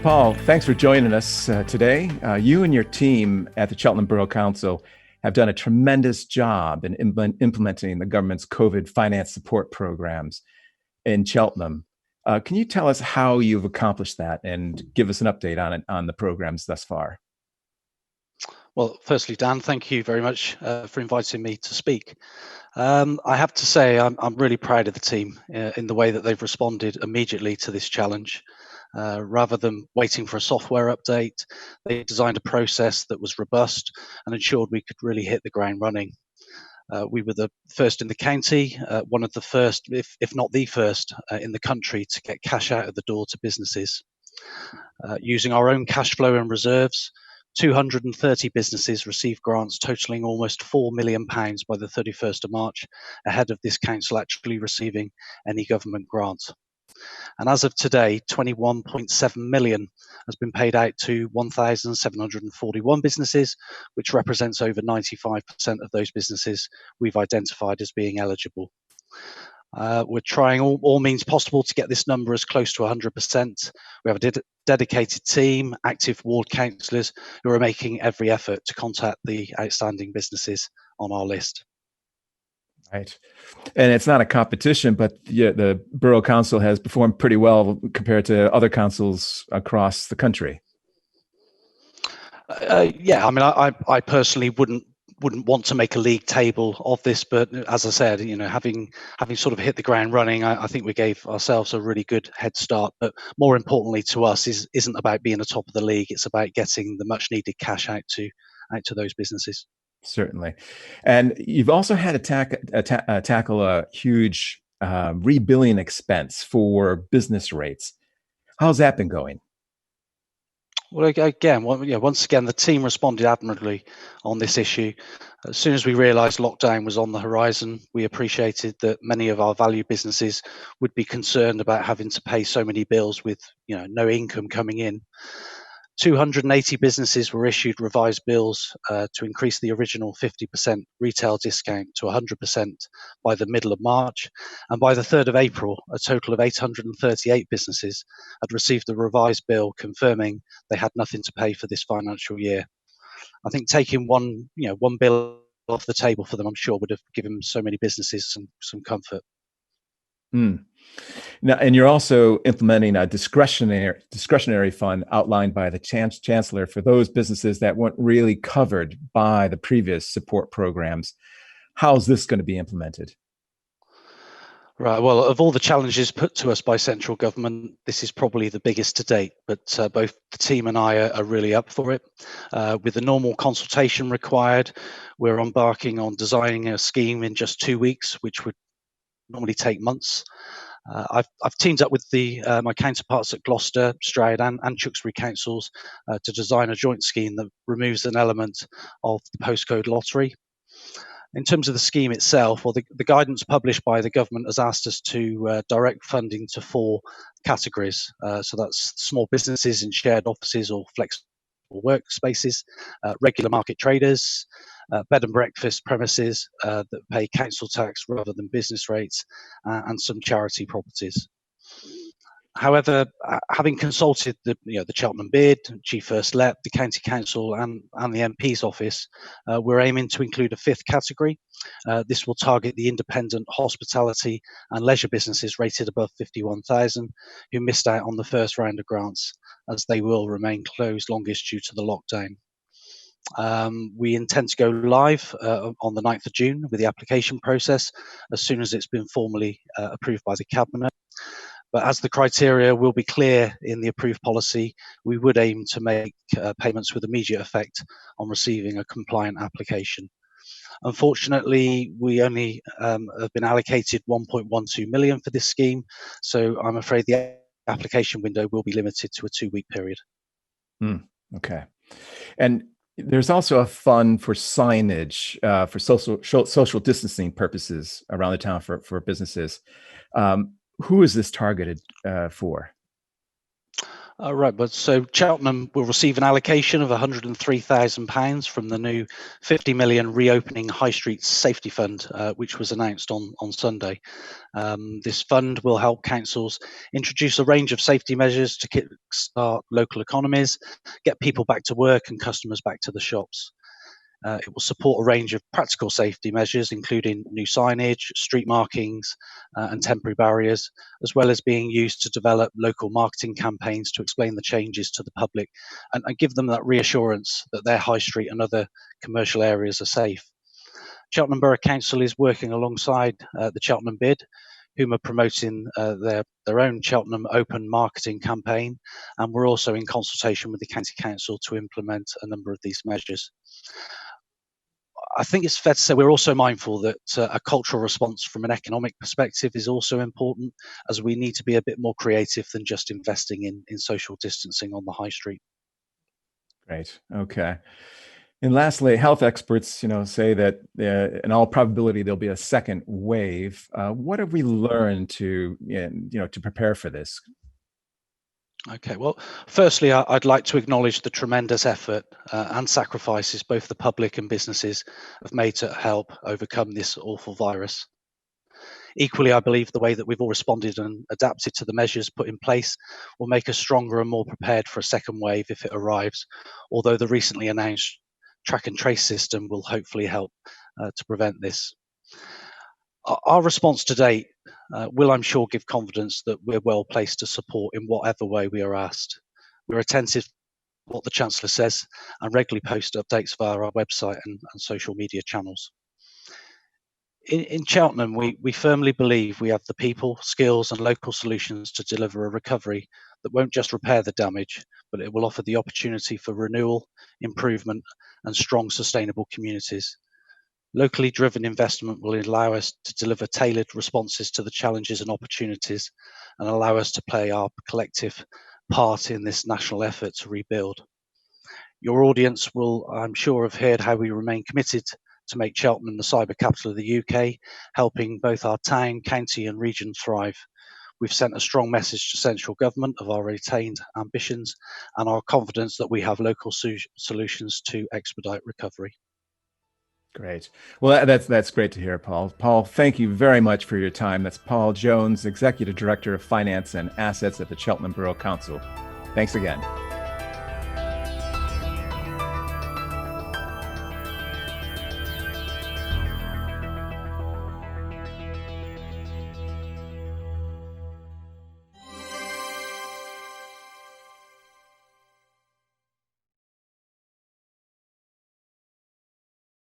Paul, thanks for joining us today. You and your team at the Cheltenham Borough Council have done a tremendous job in implementing the government's COVID finance support programs in Cheltenham. Can you tell us how you've accomplished that and give us an update on the programs thus far? Well, firstly, Dan, thank you very much for inviting me to speak. I have to say I'm really proud of the team in the way that they've responded immediately to this challenge. Rather than waiting for a software update, they designed a process that was robust and ensured we could really hit the ground running. We were the first in the county, one of the first, if not the first, in the country to get cash out of the door to businesses. Using our own cash flow and reserves, 230 businesses received grants totaling almost £4 million by the 31st of March, ahead of this council actually receiving any government grant. And as of today, 21.7 million has been paid out to 1,741 businesses, which represents over 95% of those businesses we've identified as being eligible. We're trying all means possible to get this number as close to 100%. We have a dedicated team, active ward councillors who are making every effort to contact the outstanding businesses on our list. Right. And it's not a competition, but the Borough Council has performed pretty well compared to other councils across the country. Yeah, I mean, I personally wouldn't want to make a league table of this, but as I said, having sort of hit the ground running, I think we gave ourselves a really good head start. But more importantly to us isn't about being atop of the league. It's about getting the much needed cash out to those businesses. Certainly. And you've also had to tackle a huge rebilling expense for business rates. How's that been going? Well, again, once again, the team responded admirably on this issue. As soon as we realised lockdown was on the horizon, we appreciated that many of our value businesses would be concerned about having to pay so many bills with no income coming in. 280 businesses were issued revised bills to increase the original 50% retail discount to 100% by the middle of March. And by the 3rd of April, a total of 838 businesses had received the revised bill confirming they had nothing to pay for this financial year. I think taking one bill off the table for them, I'm sure, would have given so many businesses some comfort. Now, and you're also implementing a discretionary fund outlined by the Chancellor for those businesses that weren't really covered by the previous support programs. How's this going to be implemented? Right. Well, of all the challenges put to us by central government, this is probably the biggest to date, but both the team and I are really up for it. With the normal consultation required, we're embarking on designing a scheme in just 2 weeks, which would normally take months. I've teamed up with my counterparts at Gloucester, Stroud and Tewkesbury councils to design a joint scheme that removes an element of the postcode lottery. In terms of the scheme itself, the guidance published by the government has asked us to direct funding to 4 categories. So that's small businesses in shared offices or flexible workspaces, regular market traders, bed and breakfast premises that pay council tax rather than business rates, and some charity properties. However, having consulted the Cheltenham Bid, Chief First Let, the County Council and the MP's office, we're aiming to include a 5th category. This will target the independent hospitality and leisure businesses rated above 51,000 who missed out on the first round of grants, as they will remain closed longest due to the lockdown. We intend to go live on the 9th of June with the application process as soon as it's been formally approved by the Cabinet. But as the criteria will be clear in the approved policy, we would aim to make payments with immediate effect on receiving a compliant application. Unfortunately, we only have been allocated 1.12 million for this scheme, so I'm afraid the application window will be limited to a 2-week period. Okay. And there's also a fund for signage for social distancing purposes around the town for businesses. Who is this targeted for? Right, but so Cheltenham will receive an allocation of £103,000 from the new 50 million reopening High Street Safety Fund, which was announced on Sunday. This fund will help councils introduce a range of safety measures to kickstart local economies, get people back to work and customers back to the shops. It will support a range of practical safety measures, including new signage, street markings, and temporary barriers, as well as being used to develop local marketing campaigns to explain the changes to the public and give them that reassurance that their high street and other commercial areas are safe. Cheltenham Borough Council is working alongside the Cheltenham Bid, whom are promoting their own Cheltenham Open marketing campaign, and we're also in consultation with the County Council to implement a number of these measures. I think it's fair to say we're also mindful that a cultural response from an economic perspective is also important, as we need to be a bit more creative than just investing in social distancing on the high street. Great. Okay. And lastly, health experts, say that in all probability there'll be a second wave. What have we learned to prepare for this? Okay, well, firstly, I'd like to acknowledge the tremendous effort and sacrifices both the public and businesses have made to help overcome this awful virus. Equally, I believe the way that we've all responded and adapted to the measures put in place will make us stronger and more prepared for a second wave if it arrives, although the recently announced track and trace system will hopefully help to prevent this. Our response to date will, I'm sure, give confidence that we're well placed to support in whatever way we are asked. We're attentive to what the Chancellor says and regularly post updates via our website and social media channels. In Cheltenham, we firmly believe we have the people, skills and local solutions to deliver a recovery that won't just repair the damage, but it will offer the opportunity for renewal, improvement and strong sustainable communities. Locally driven investment will allow us to deliver tailored responses to the challenges and opportunities and allow us to play our collective part in this national effort to rebuild. Your audience will, I'm sure, have heard how we remain committed to make Cheltenham the cyber capital of the UK, helping both our town, county and region thrive. We've sent a strong message to central government of our retained ambitions and our confidence that we have local solutions to expedite recovery. Great. Well, that's great to hear, Paul. Paul, thank you very much for your time. That's Paul Jones, Executive Director of Finance and Assets at the Cheltenham Borough Council. Thanks again.